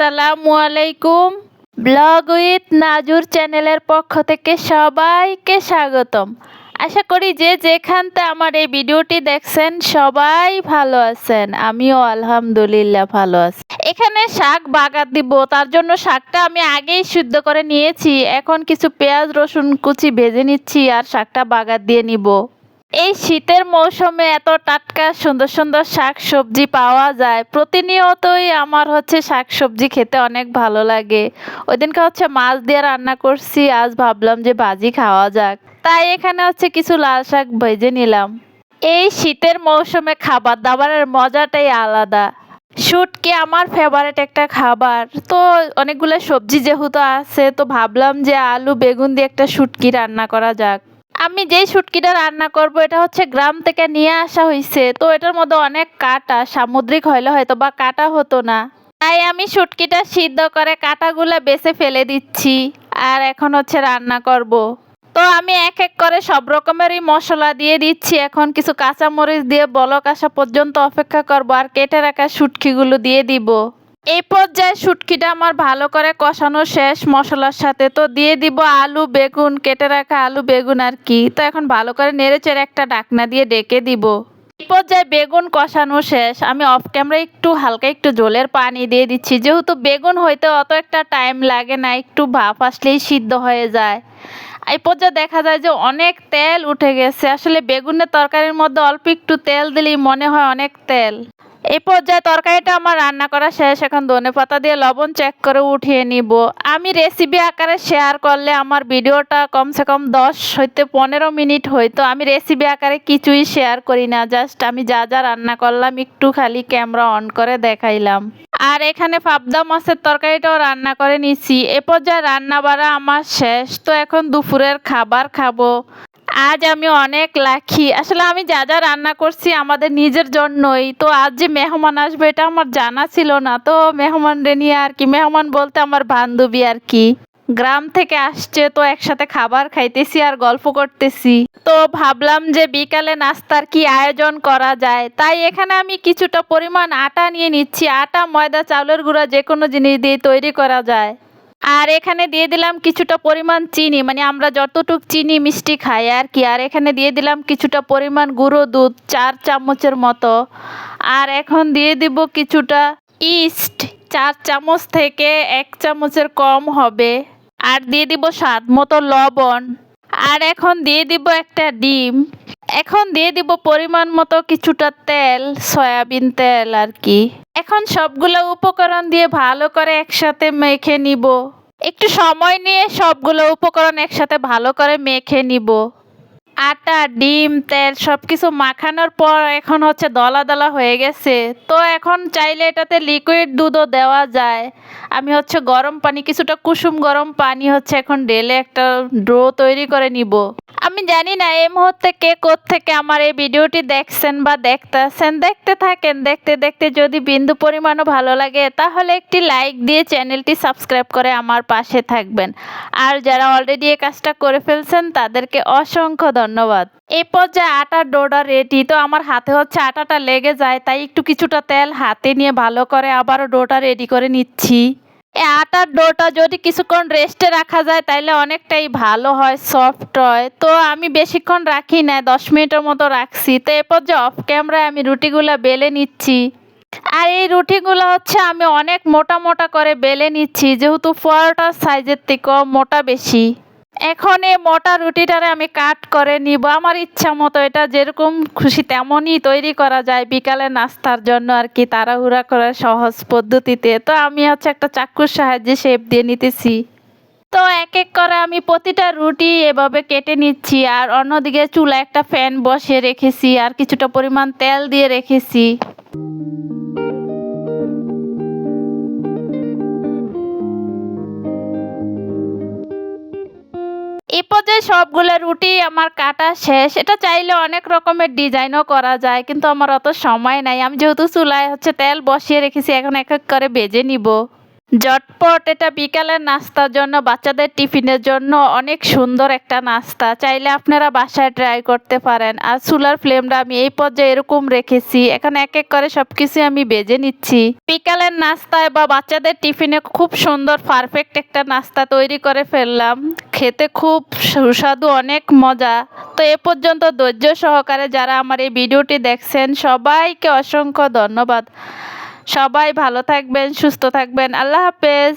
আসসালামু আলাইকুম। Blog with নাজুর চ্যানেলের পক্ষ থেকে সবাইকে স্বাগতম। আশা করি যে যেখানতে আমার এই ভিডিওটি দেখছেন সবাই ভালো আছেন, আমিও আলহামদুলিল্লাহ ভালো আছি। এখানে শাক বাগার দিব, তার জন্য শাকটা আমি আগেই সিদ্ধ করে নিয়েছি। এখন কিছু পেঁয়াজ রসুন কুচি ভেজে নিচ্ছি আর শাকটা বাগার দিয়ে নিব। এই শীতের মৌসুমে এত টাটকা সুন্দর সুন্দর শাক সবজি পাওয়া যায়। প্রতিনিয়তই আমার শাক সবজি খেতে অনেক ভালো লাগে। ওই দিনকে মাছ দিয়ে রান্না করছি, আজ ভাবলাম যে ভাজি খাওয়া যাক, তাই এখানে কিছু লাল শাক ভেজে নিলাম। এই শীতের মৌসুমে খাবার দাবারের মজাটাই আলাদা। শুটকি আমার ফেভারিট একটা খাবার। তো অনেকগুলো সবজি যেহেতু আছে, তো ভাবলাম যে আলু বেগুন দিয়ে একটা শুটকি রান্না করা যাক। আমি যেই শুটকিটা রান্না করব এটা গ্রাম থেকে নিয়ে আসা হয়েছে, তো এটার মধ্যে অনেক কাঁটা, সামুদ্রিক হইলে হয়তো বা কাঁটা হতো না, তাই আমি শুটকিটা সিদ্ধ করে কাঁটাগুলো বেছে ফেলে দিচ্ছি। আর এখন রান্না করব। তো আমি এক এক করে সব রকমেরই মশলা দিয়ে দিচ্ছি। এখন কিছু কাঁচামরিচ দিয়ে বলক আসা পর্যন্ত অপেক্ষা করব আর কেটে রাখা শুটকিগুলো দিয়ে দিব। এই পর্যায়ে শুটকিটা আমার ভালো করে কষানো শেষ মশলার সাথে, তো দিয়ে দিব আলু বেগুন, কেটে রাখা আলু বেগুন আর কি। তো এখন ভালো করে নেড়েচেড়ে একটা ঢাকনা দিয়ে ডেকে দিব। এই পর্যায়ে বেগুন কষানো শেষ, আমি অফ ক্যামেরায় হালকা একটু জলের পানি দিয়ে দিচ্ছি, যেহেতু বেগুন হইতে অত একটা টাইম লাগে না, একটু ভাপ আসলেই সিদ্ধ হয়ে যায়। এই পর্যায়ে দেখা যায় যে অনেক তেল উঠে গেছে। আসলে বেগুনের তরকারির মধ্যে অল্প একটু তেল দিলেই মনে হয় অনেক তেল। এই পর্যায়ে তরকারিটা আমার রান্না করা শেষ। এখন ধনেপাতা দিয়ে লবণ চেক করে উঠিয়ে নিব। আমি রেসিপি আকারে শেয়ার করলে আমার ভিডিওটা কমসে কম 10 হইতে 15 মিনিট হইতো। আমি রেসিপি আকারে কিছুই শেয়ার করি না, জাস্ট আমি যা যা রান্না করলাম একটু খালি ক্যামেরা অন করে দেখাইলাম। আর এখানে পাবদা মাছের তরকারিটাও রান্না করে নিছি। এ পর্যায়ে রান্না বাড়া আমার শেষ। তো এখন দুপুরের খাবার খাবো। আজ আমি অনেক লাকি, আসলে আমি যা যা রান্না করছি আমাদের নিজের জন্যই। তো আজ যে মেহমান আসবে এটা আমার জানা ছিল না, তো মেহমানরে নিয়ে আর কি, মেহমান বলতে আমার বান্ধবী আর কি, গ্রাম থেকে আসছে, তো একসাথে খাবার খাইতেছি আর গল্প করতেছি। তো ভাবলাম যে বিকালে নাস্তার কি আয়োজন করা যায়, তাই এখানে আমি কিছুটা পরিমাণ আটা নিয়ে নিচ্ছি। আটা ময়দা চাউলের গুঁড়া যে কোনো জিনিস দিয়ে তৈরি করা যায়। আর এখানে দিয়ে দিলাম কিছুটা পরিমাণ চিনি, মানে আমরা যতটুক চিনি মিষ্টি খাই আর কি। আর এখানে দিয়ে দিলাম কিছুটা পরিমাণ গুঁড়ো দুধ 4 চামচের মতো। আর এখন দিয়ে দিব কিছুটা ইস্ট, 4 চামচ থেকে 1 চামচের কম হবে। আর দিয়ে দিব স্বাদ মতো লবণ। আর এখন দিয়ে দিব একটা ডিম। এখন দিয়ে দিব পরিমাণ মতো কিছুটা তেল, সয়াবিন তেল আর কি। এখন সবগুলো উপকরণ দিয়ে ভালো করে একসাথে মেখে নিব। একটু সময় নিয়ে সবগুলো উপকরণ একসাথে ভালো করে মেখে নিব। আটা ডিম তেল সবকিছু মাখানোর পর এখন দলা দলা হয়ে গেছে। তো এখন চাইলে এটাতে লিকুইড দুধও দেওয়া যায়। আমি গরম পানি, কিছুটা কুসুম গরম পানি এখন ঢেলে একটা ডো তৈরি করে নিব। আমি জানি না এই মুহূর্তে কে কোত্থেকে আমার এই ভিডিওটি দেখছেন বা দেখতেছেন। দেখতে থাকেন, দেখতে দেখতে যদি বিন্দু পরিমাণও ভালো লাগে তাহলে একটি লাইক দিয়ে চ্যানেলটি সাবস্ক্রাইব করে আমার পাশে থাকবেন। আর যারা অলরেডি এই কাজটা করে ফেলছেন তাদেরকে অসংখ্য ধন্যবাদ। এই পর্যায়ে আটার ডোটা রেডি। তো আমার হাতে আটাটা লেগে যায়, তাই একটু কিছুটা তেল হাতে নিয়ে ভালো করে আবারও ডোটা রেডি করে নিচ্ছি। এই আটার ডোটা যদি কিছুক্ষণ রেস্টে রাখা যায় তাইলে অনেকটাই ভালো হয়, সফট হয়। তো আমি বেশিক্ষণ রাখি না, 10 মিনিটের মতো রাখছি। তো এরপর যে অফ ক্যামেরায় আমি রুটিগুলো বেলে নিচ্ছি। আর এই রুটিগুলো আমি অনেক মোটা মোটা করে বেলে নিচ্ছি, যেহেতু পরোটার সাইজের থেকেও মোটা বেশি। এখন এই মোটা রুটিটারে আমি কাট করে নিব আমার ইচ্ছা মতো। এটা যেরকম খুশি তেমনই তৈরি করা যায় বিকালে নাস্তার জন্য আর কি, তাড়াহুড়া করে সহজ পদ্ধতিতে। তো আমি একটা চাকুর সাহায্যে শেপ দিয়ে নিতেছি। তো এক এক করে আমি প্রতিটা রুটি এভাবে কেটে নিচ্ছি। আর অন্যদিকে চুলায় একটা ফ্যান বসিয়ে রেখেছি আর কিছুটা পরিমাণ তেল দিয়ে রেখেছি। এই পর্যায়ে সবগুলো রুটি আমার কাটা শেষ। এটা চাইলে অনেক রকমের ডিজাইনও করা যায়, কিন্তু আমার অত সময় নাই। আমি যেহেতু চুলায় তেল বসিয়ে রেখেছি, এখন এক এক করে ভেজে নিব। ঝটপট এটা বিকালের নাস্তার জন্য, বাচ্চাদের টিফিনের জন্য অনেক সুন্দর একটা নাস্তা। চাইলে আপনারা বাসায় ট্রাই করতে পারেন। আর চুলার ফ্লেমটা আমি এই পর্যায়ে এরকম রেখেছি। এখন এক এক করে সবকিছু আমি ভেজে নিচ্ছি। বিকালের নাস্তায় বা বাচ্চাদের টিফিনে খুব সুন্দর পারফেক্ট একটা নাস্তা তৈরি করে ফেললাম। খেতে খুব সুস্বাদু, অনেক মজা। তো এ পর্যন্ত ধৈর্য সহকারে যারা আমার এই ভিডিওটি দেখছেন সবাইকে অসংখ্য ধন্যবাদ। সবাই ভালো থাকবেন, সুস্থ থাকবেন। আল্লাহ হাফেজ।